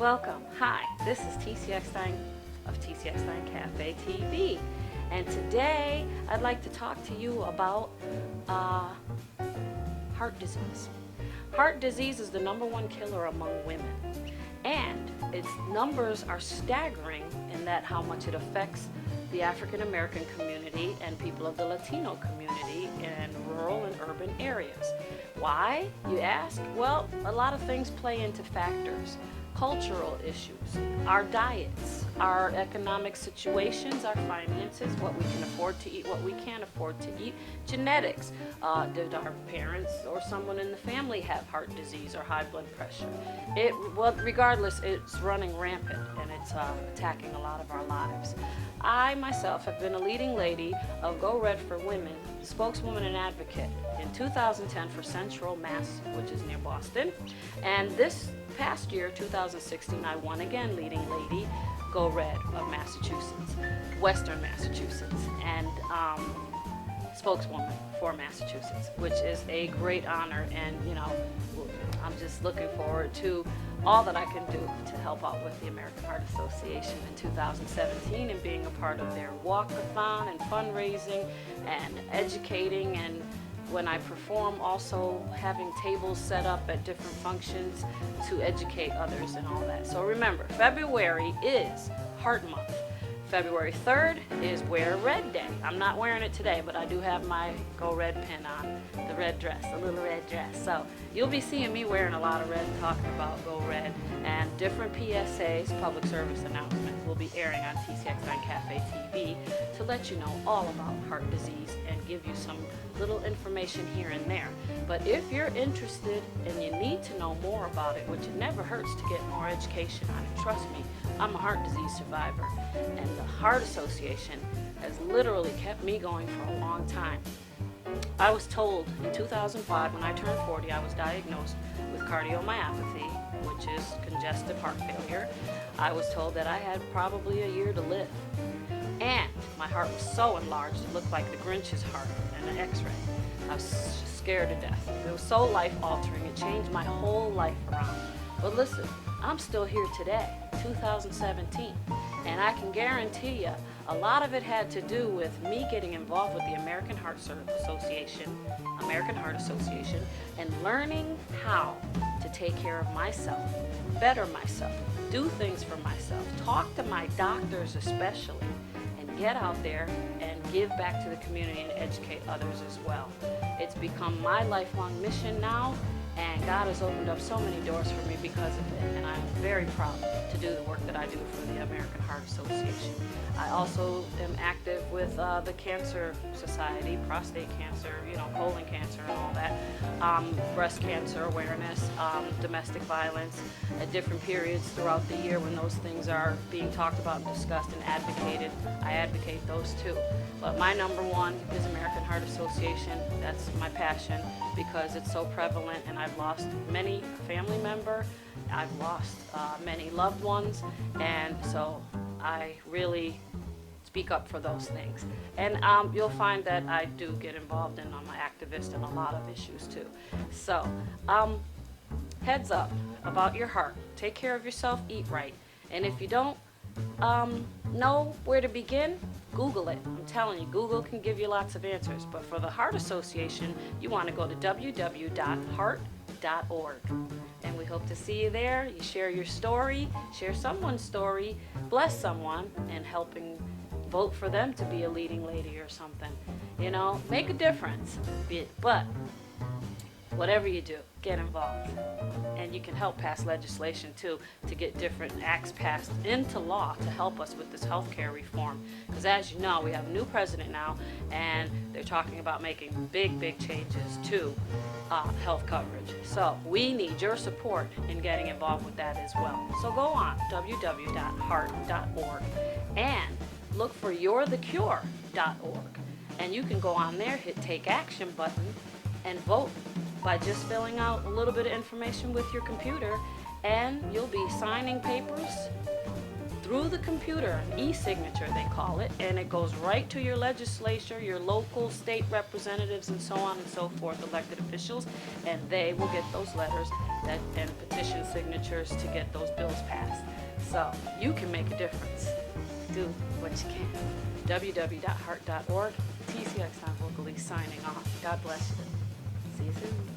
Welcome. Hi, this is TC Eckstein of TC Eckstein Cafe TV, and today I'd like to talk to you about heart disease. Heart disease is the #1 killer among women, and its numbers are staggering in that how much it affects the African American community and people of the Latino community in rural and urban areas. Why, you ask? Well, a lot of things play into factors. Cultural issues, our diets, our economic situations, our finances, what we can afford to eat, what we can't afford to eat, genetics. Did our parents or someone in the family have heart disease or high blood pressure? Well, regardless, it's running rampant and it's attacking a lot of our lives. I myself have been a leading lady of Go Red for Women, spokeswoman and advocate in 2010 for Central Mass, which is near Boston, and this past year, 2016, I won again leading lady Go Red of Massachusetts, Western Massachusetts, and spokeswoman for Massachusetts, which is a great honor, and I'm just looking forward to all that I can do to help out with the American Heart Association in 2017 and being a part of their walkathon and fundraising and educating, and when I perform also having tables set up at different functions to educate others and all that. So remember, February is Heart Month. February 3rd is Wear Red Day. I'm not wearing it today, but I do have my Go Red pin on, the red dress, the little red dress. So you'll be seeing me wearing a lot of red, talking about Go Red, and different PSAs, public service announcements, will be airing on TC Eckstein Cafe TV to let you know all about heart disease and give you some little information here and there. But if you're interested and you need to know more about it, which it never hurts to get more education on it, trust me, I'm a heart disease survivor, and the Heart Association has literally kept me going for a long time. I was told in 2005, when I turned 40, I was diagnosed with cardiomyopathy, which is congestive heart failure. I was told that I had probably a year to live. And my heart was so enlarged, it looked like the Grinch's heart in an x-ray. I was scared to death. It was so life-altering. It changed my whole life around. But listen, I'm still here today, 2017, and I can guarantee you a lot of it had to do with me getting involved with the American Heart Association, and learning how to take care of myself, better myself, do things for myself, talk to my doctors especially, and get out there and give back to the community and educate others as well. It's become my lifelong mission now, and God has opened up so many doors for me because of it, and I'm very proud to do the work that I do for the American Heart Association. I also am active with the Cancer Society, prostate cancer, colon cancer and all that, breast cancer awareness, domestic violence at different periods throughout the year when those things are being talked about and discussed and advocated. I advocate those too. But my #1 is American Heart Association. That's my passion because it's so prevalent, and I've lost many family members, I've lost many loved ones, and so I really speak up for those things. And you'll find that I do get involved in, I'm an activist in a lot of issues too. So heads up about your heart. Take care of yourself, eat right. And if you don't know where to begin, Google it. I'm telling you, Google can give you lots of answers. But for the Heart Association, you want to go to www.heart.org. And we hope to see you there. You share your story, share someone's story, bless someone, and helping vote for them to be a leading lady or something. Make a difference. But whatever you do, get involved. And you can help pass legislation too to get different acts passed into law to help us with this healthcare reform. Because as you know, we have a new president now, and they're talking about making big changes to health coverage. So we need your support in getting involved with that as well. So go on www.heart.org and look for you'rethecure.org. And you can go on there, hit Take Action button, and vote by just filling out a little bit of information with your computer, and you'll be signing papers through the computer, e-signature they call it, and it goes right to your legislature, your local state representatives, and so on and so forth, elected officials, and they will get those letters and petition signatures to get those bills passed. So you can make a difference. Do what you can. www.heart.org. TC Eckstein vocally signing off. God bless you. See you soon.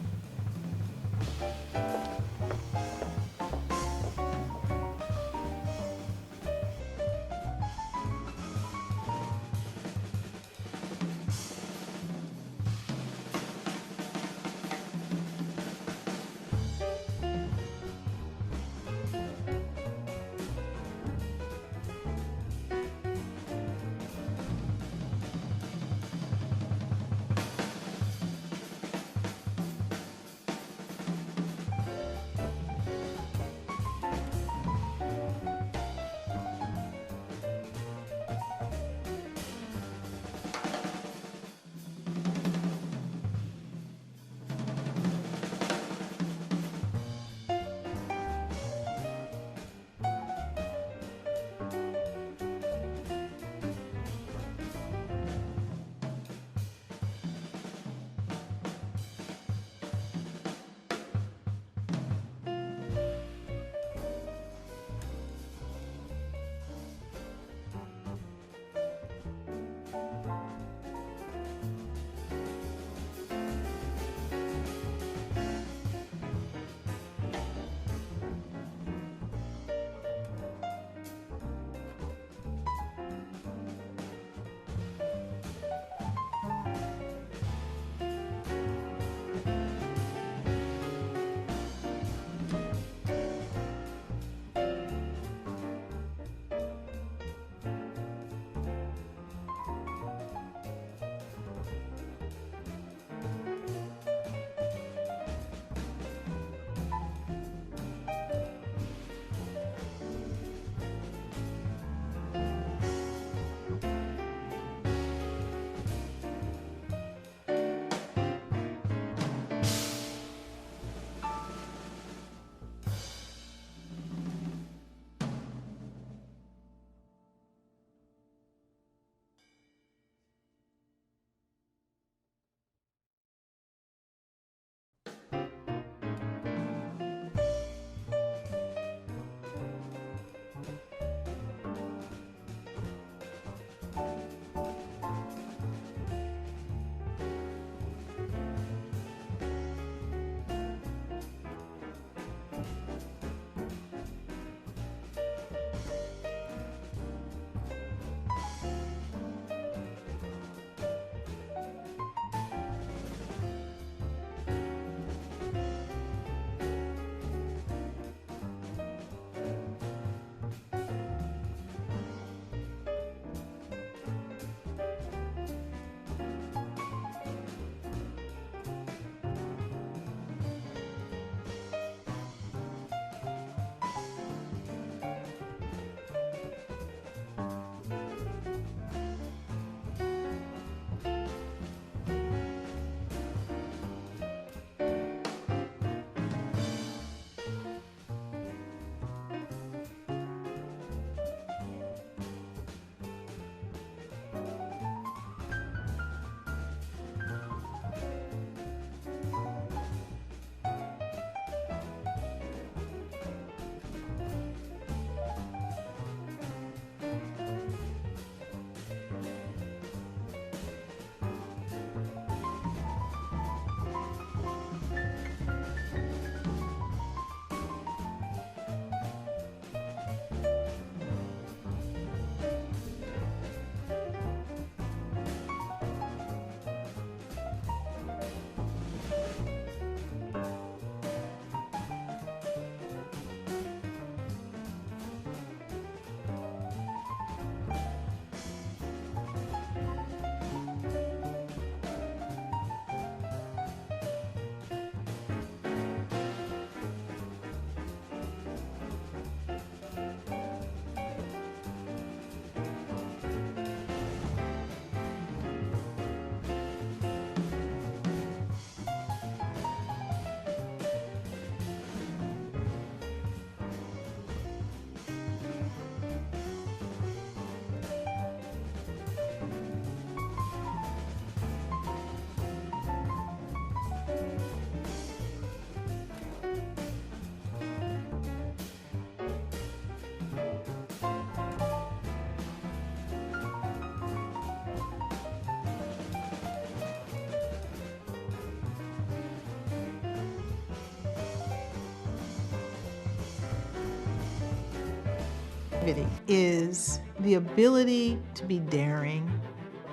creativity is the ability to be daring.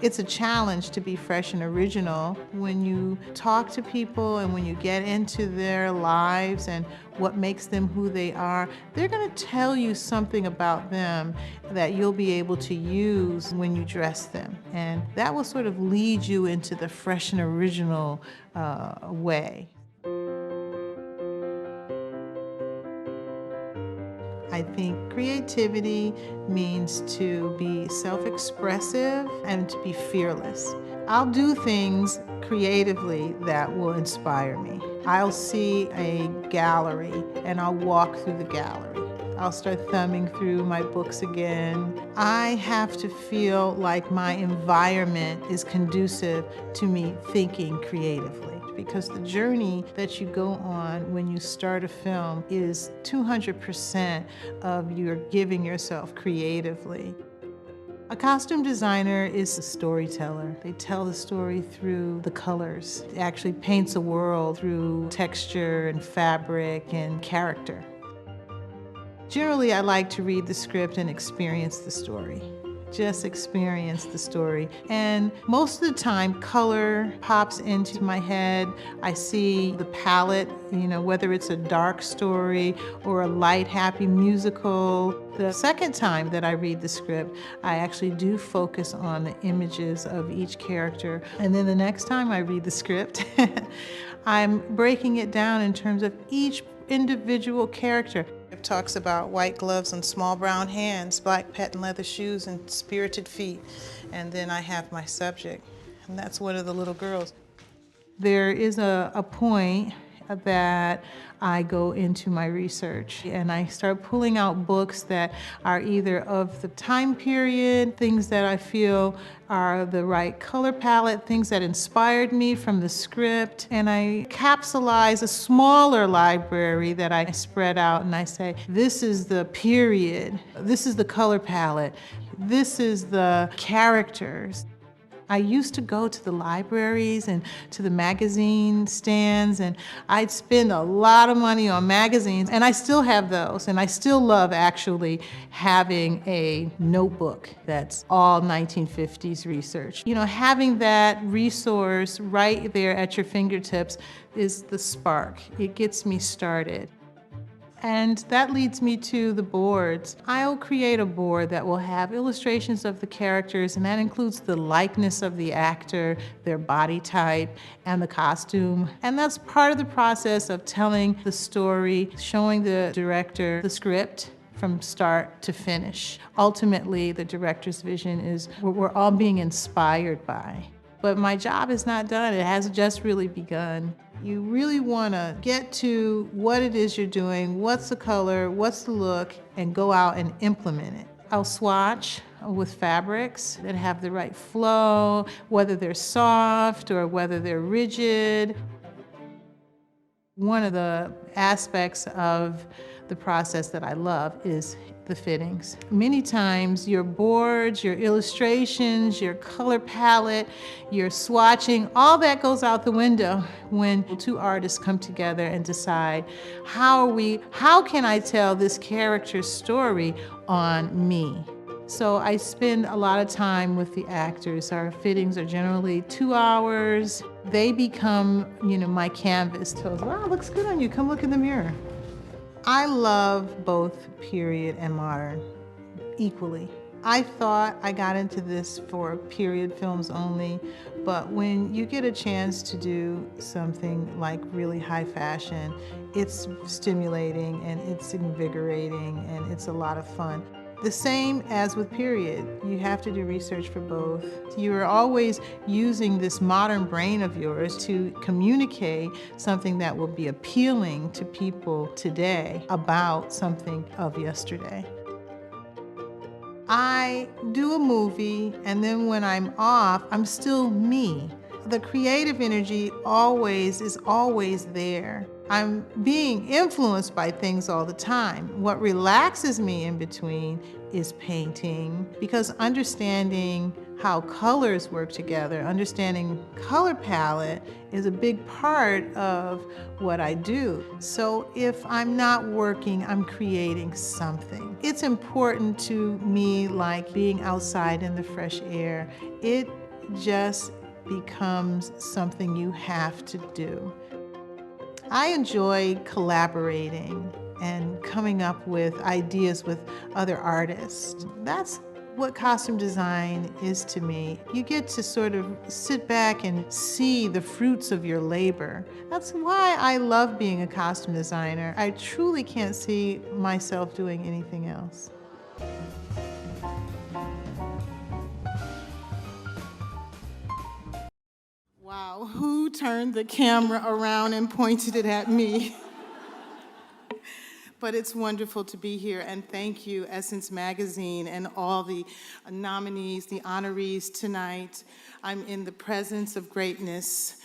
It's a challenge to be fresh and original. When you talk to people and when you get into their lives and what makes them who they are, they're going to tell you something about them that you'll be able to use when you dress them. And that will sort of lead you into the fresh and original way. I think creativity means to be self-expressive and to be fearless. I'll do things creatively that will inspire me. I'll see a gallery and I'll walk through the gallery. I'll start thumbing through my books again. I have to feel like my environment is conducive to me thinking creatively, because the journey that you go on when you start a film is 200% of your giving yourself creatively. A costume designer is a storyteller. They tell the story through the colors. It actually paints a world through texture and fabric and character. Generally, I like to read the script and experience the story. Just experience the story. And most of the time, color pops into my head. I see the palette, whether it's a dark story or a light, happy musical. The second time that I read the script, I actually do focus on the images of each character. And then the next time I read the script, I'm breaking it down in terms of each individual character. It talks about white gloves and small brown hands, black patent leather shoes and spirited feet. And then I have my subject, and that's one of the little girls. There is a point that I go into my research and I start pulling out books that are either of the time period, things that I feel are the right color palette, things that inspired me from the script, and I capsulize a smaller library that I spread out and I say, this is the period, this is the color palette, this is the characters. I used to go to the libraries and to the magazine stands, and I'd spend a lot of money on magazines, and I still have those, and I still love actually having a notebook that's all 1950s research. Having that resource right there at your fingertips is the spark. It gets me started. And that leads me to the boards. I'll create a board that will have illustrations of the characters, and that includes the likeness of the actor, their body type, and the costume. And that's part of the process of telling the story, showing the director the script from start to finish. Ultimately, the director's vision is what we're all being inspired by. But my job is not done. It has just really begun. You really want to get to what it is you're doing, what's the color, what's the look, and go out and implement it. I'll swatch with fabrics that have the right flow, whether they're soft or whether they're rigid. One of the aspects of the process that I love is the fittings. Many times your boards, your illustrations, your color palette, your swatching, all that goes out the window when two artists come together and decide, how can I tell this character's story on me? So I spend a lot of time with the actors. Our fittings are generally 2 hours. They become, my canvas. Tells, wow, looks good on you. Come look in the mirror. I love both period and modern equally. I thought I got into this for period films only, but when you get a chance to do something like really high fashion, it's stimulating and it's invigorating and it's a lot of fun. The same as with period. You have to do research for both. You are always using this modern brain of yours to communicate something that will be appealing to people today about something of yesterday. I do a movie, and then when I'm off, I'm still me. The creative energy is always there. I'm being influenced by things all the time. What relaxes me in between is painting, because understanding how colors work together, understanding color palette is a big part of what I do. So if I'm not working, I'm creating something. It's important to me, like being outside in the fresh air. It just becomes something you have to do. I enjoy collaborating and coming up with ideas with other artists. That's what costume design is to me. You get to sort of sit back and see the fruits of your labor. That's why I love being a costume designer. I truly can't see myself doing anything else. Wow, who turned the camera around and pointed it at me? But it's wonderful to be here, and thank you, Essence Magazine, and all the nominees, the honorees tonight. I'm in the presence of greatness.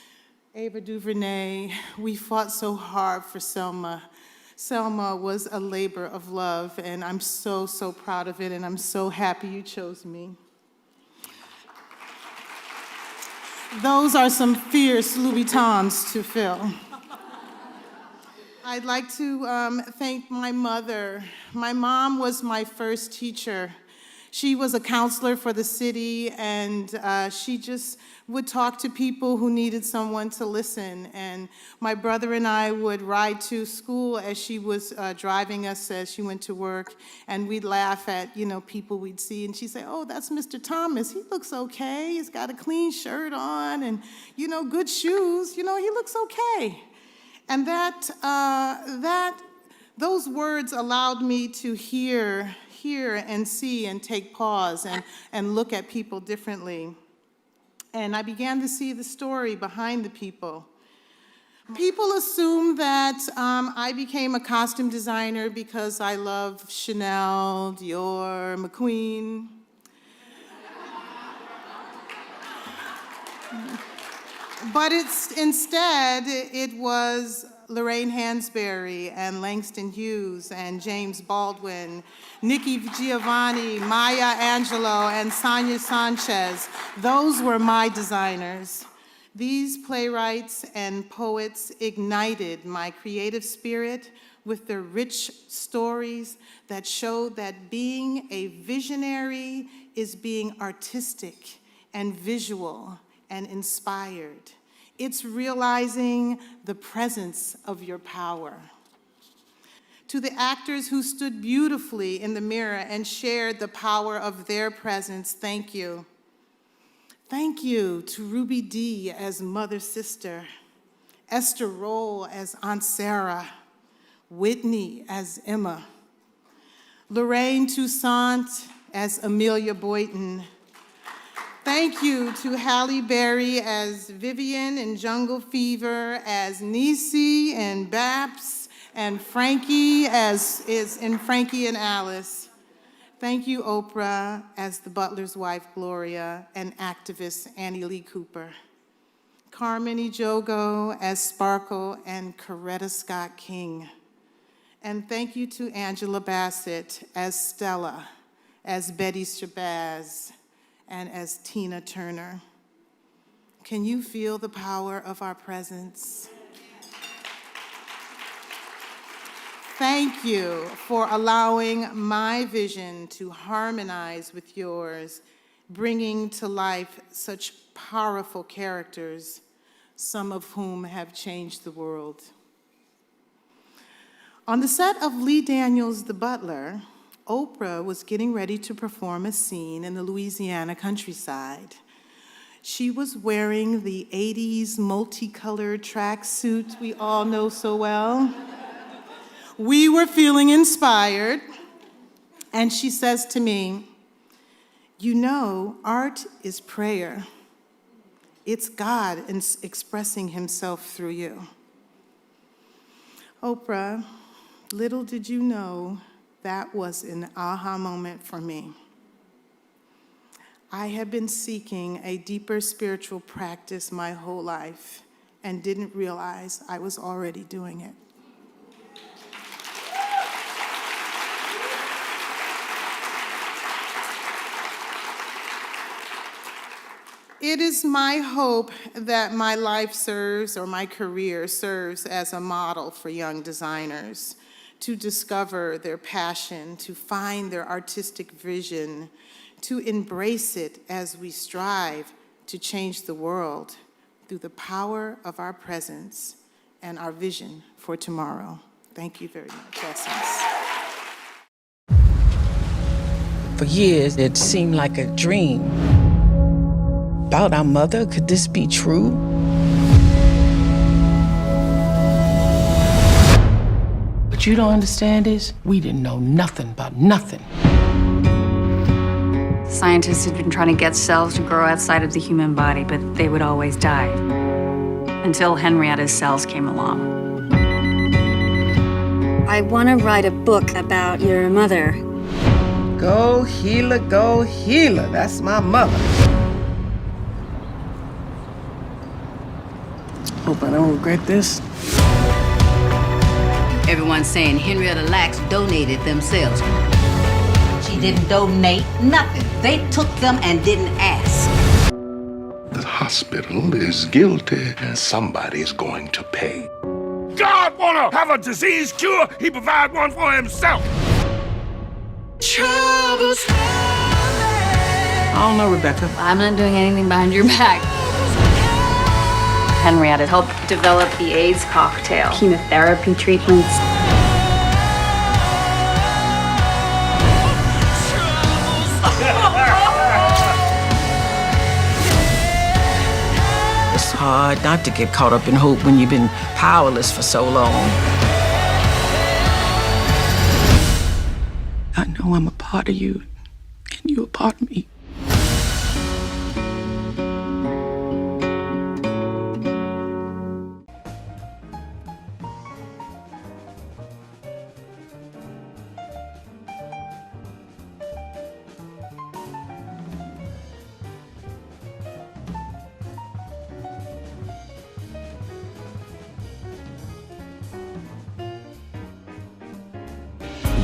Ava DuVernay, we fought so hard for Selma. Selma was a labor of love, and I'm so, so proud of it, and I'm so happy you chose me. Those are some fierce Louboutins to fill. I'd like to thank my mother. My mom was my first teacher. She was a counselor for the city, and she just would talk to people who needed someone to listen. And my brother and I would ride to school as she was driving us as she went to work, and we'd laugh at, people we'd see, and she'd say, "Oh, that's Mr. Thomas. He looks okay. He's got a clean shirt on, and, good shoes. He looks okay." And those words allowed me to hear and see and take pause and look at people differently. And I began to see the story behind the people. People assume that I became a costume designer because I love Chanel, Dior, McQueen. But instead, it was Lorraine Hansberry and Langston Hughes and James Baldwin, Nikki Giovanni, Maya Angelou, and Sonia Sanchez. Those were my designers. These playwrights and poets ignited my creative spirit with their rich stories that showed that being a visionary is being artistic and visual and inspired. It's realizing the presence of your power. To the actors who stood beautifully in the mirror and shared the power of their presence, thank you. Thank you to Ruby Dee as Mother Sister, Esther Roll as Aunt Sarah, Whitney as Emma, Lorraine Toussaint as Amelia Boynton. Thank you to Halle Berry as Vivian in Jungle Fever, as Niecy and Babs, and Frankie as is in Frankie and Alice. Thank you, Oprah, as the butler's wife, Gloria, and activist Annie Lee Cooper. Carmen Ejogo as Sparkle and Coretta Scott King. And thank you to Angela Bassett as Stella, as Betty Shabazz, and as Tina Turner. Can you feel the power of our presence? Thank you for allowing my vision to harmonize with yours, bringing to life such powerful characters, some of whom have changed the world. On the set of Lee Daniels' The Butler, Oprah was getting ready to perform a scene in the Louisiana countryside. She was wearing the 80s multicolored tracksuit we all know so well. We were feeling inspired, and she says to me, art is prayer. It's God expressing himself through you. Oprah, little did you know that was an aha moment for me. I have been seeking a deeper spiritual practice my whole life, and didn't realize I was already doing it. It is my hope that my life serves, or my career serves, as a model for young designers to discover their passion, to find their artistic vision, to embrace it as we strive to change the world through the power of our presence and our vision for tomorrow. Thank you very much, Essence. For years, it seemed like a dream. About our mother, could this be true? What you don't understand is, we didn't know nothing about nothing. Scientists had been trying to get cells to grow outside of the human body, but they would always die. Until Henrietta's cells came along. I want to write a book about your mother. Go healer, that's my mother. Hope I don't regret this. Everyone's saying Henrietta Lacks donated themselves. She didn't donate nothing. They took them and didn't ask. The hospital is guilty, and somebody's going to pay. God wanna have a disease cure, he provide one for himself. I don't know, Rebecca. I'm not doing anything behind your back. Henrietta helped develop the AIDS cocktail, chemotherapy treatments. It's hard not to get caught up in hope when you've been powerless for so long. I know I'm a part of you, and you're a part of me.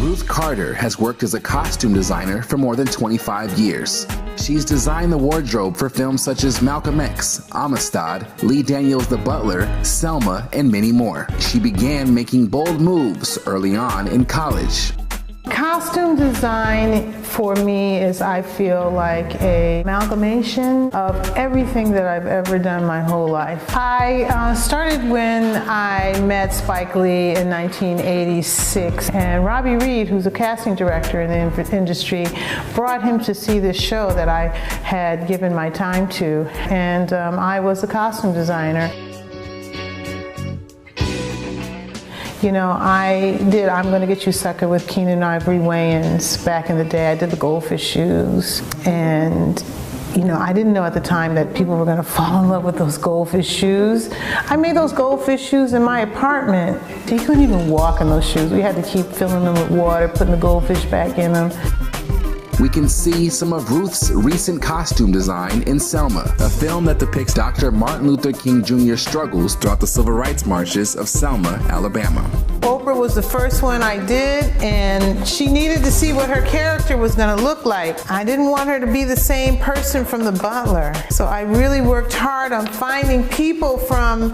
Ruth Carter has worked as a costume designer for more than 25 years. She's designed the wardrobe for films such as Malcolm X, Amistad, Lee Daniels' The Butler, Selma, and many more. She began making bold moves early on in college. Costume design for me is, I feel, like a amalgamation of everything that I've ever done my whole life. I started when I met Spike Lee in 1986, and Robbie Reed, who's a casting director in the industry, brought him to see this show that I had given my time to, and I was a costume designer. You know, I did I'm Gonna Get You Sucker with Keenan Ivory Wayans back in the day. I did the goldfish shoes, and you know, I didn't know at the time that people were gonna fall in love with those goldfish shoes. I made those goldfish shoes in my apartment. You couldn't even walk in those shoes. We had to keep filling them with water, putting the goldfish back in them. We can see some of Ruth's recent costume design in Selma, a film that depicts Dr. Martin Luther King Jr.'s struggles throughout the civil rights marches of Selma, Alabama. Oprah was the first one I did, and she needed to see what her character was gonna look like. I didn't want her to be the same person from The Butler. So I really worked hard on finding people from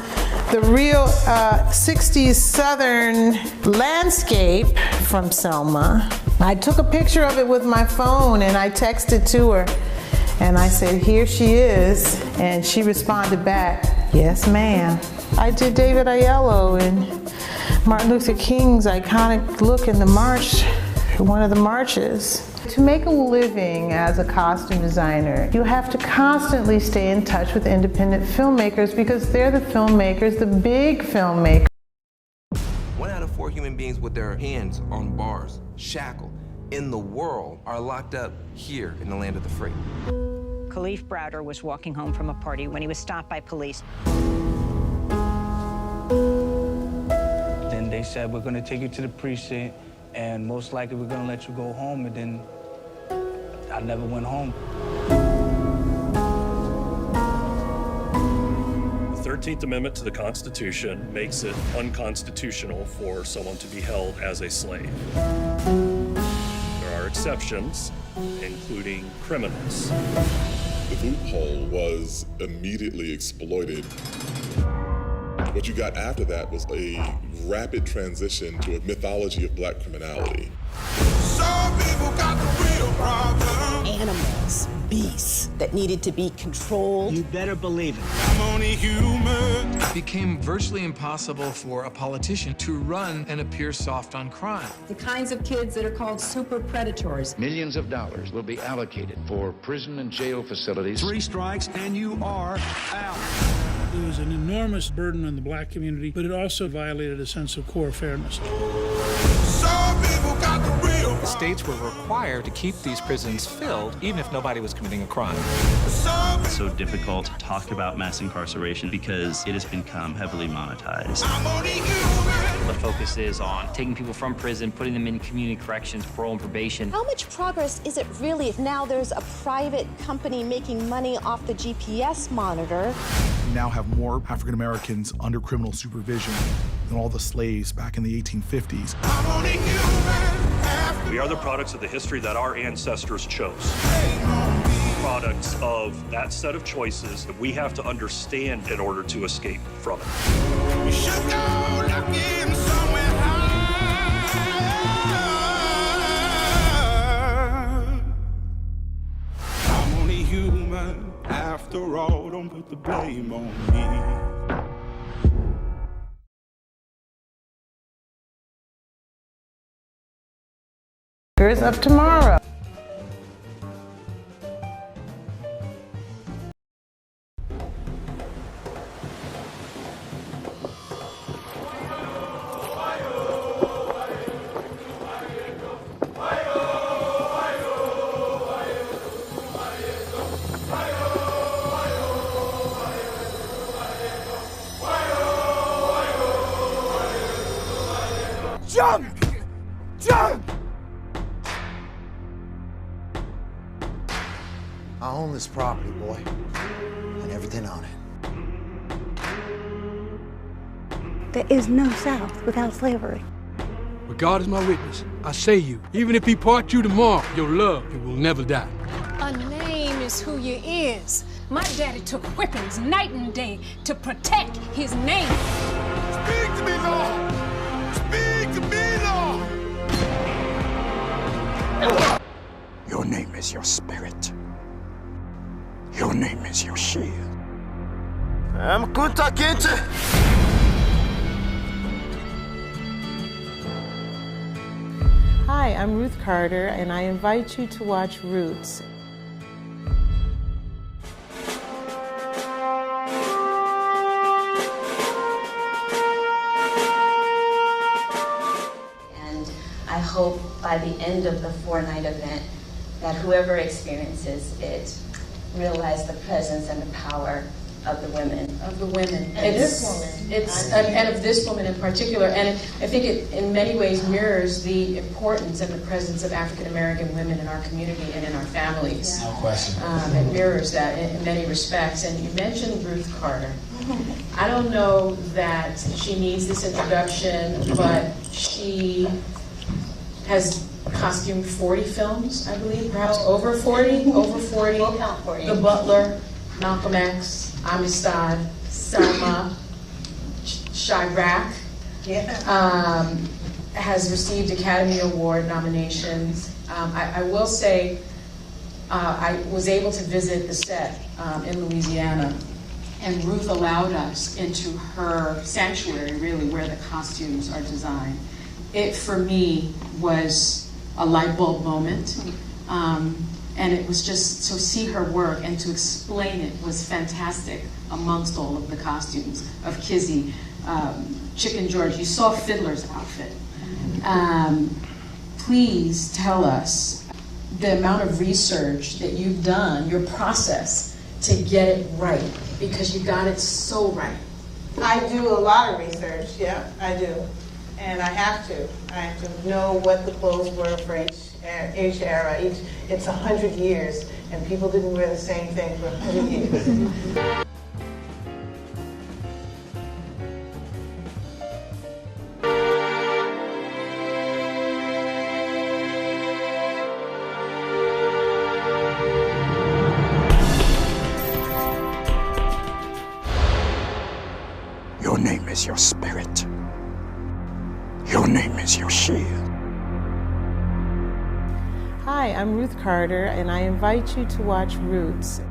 the real 60s Southern landscape from Selma. I took a picture of it with my phone and I texted to her and I said, here she is. And she responded back, yes ma'am. I did David Aiello and Martin Luther King's iconic look in the march, one of the marches. To make a living as a costume designer, you have to constantly stay in touch with independent filmmakers because they're the filmmakers, the big filmmakers. 1 out of 4 human beings with their hands on bars, shackled, in the world are locked up here in the land of the free. Khalif Browder was walking home from a party when he was stopped by police. Then they said, we're gonna take you to the precinct and most likely we're gonna let you go home, and then I never went home. 13th Amendment to the Constitution makes it unconstitutional for someone to be held as a slave. There are exceptions, including criminals. The loophole was immediately exploited. What you got after that was a rapid transition to a mythology of black criminality. Some people got the real problem. Animals, beasts that needed to be controlled. You better believe it. I'm only human. It became virtually impossible for a politician to run and appear soft on crime. The kinds of kids that are called super predators. Millions of dollars will be allocated for prison and jail facilities. 3 strikes and you are out. It was an enormous burden on the black community, but it also violated a sense of core fairness. Some people got the real problem. States were required to keep these prisons filled, even if nobody was committing a crime. It's so difficult to talk about mass incarceration because it has become heavily monetized. I'm only human. The focus is on taking people from prison, putting them in community corrections, parole and probation. How much progress is it really if now there's a private company making money off the GPS monitor? We now have more African Americans under criminal supervision than all the slaves back in the 1850s. I'm only human. We are the products of the history that our ancestors chose. Products of that set of choices that we have to understand in order to escape from it. We should go looking somewhere high. I'm only human. After all, don't put the blame on me. Here's of tomorrow. Jump! Jump! I own this property, boy, and everything on it. There is no South without slavery. But God is my witness. I say you, even if he part you tomorrow, your love, it will never die. A name is who you is. My daddy took whippings night and day to protect his name. Speak to me, Lord! Speak to me, Lord! Your name is your spirit. Your name is your shield. I'm Kunta Kinte. Hi, I'm Ruth Carter, and I invite you to watch Roots. And I hope by the end of the 4-night event that whoever experiences it realize the presence and the power of the women. Of the women. And this woman. And of this woman in particular. And I think it in many ways mirrors the importance and the presence of African American women in our community and in our families. No question. It mirrors that in many respects. And you mentioned Ruth Carter. I don't know that she needs this introduction, but she has costumed 40 films, I believe, perhaps over 40. Over 40. We'll count for you. The Butler, Malcolm X, Amistad, Selma, Chirac, has received Academy Award nominations. I will say I was able to visit the set in Louisiana, and Ruth allowed us into her sanctuary, really, where the costumes are designed. It, for me, was a light bulb moment. And it was just, so see her work and to explain it was fantastic amongst all of the costumes of Kizzy, Chicken George. You saw Fiddler's outfit. Please tell us the amount of research that you've done, your process to get it right, because you got it so right. I do a lot of research, yeah, I do. And I have to. I have to know what the clothes were for each era. It's 100 years, and people didn't wear the same thing for 100 years. is your spirit. Your name is your shield. Hi, I'm Ruth Carter, and I invite you to watch Roots.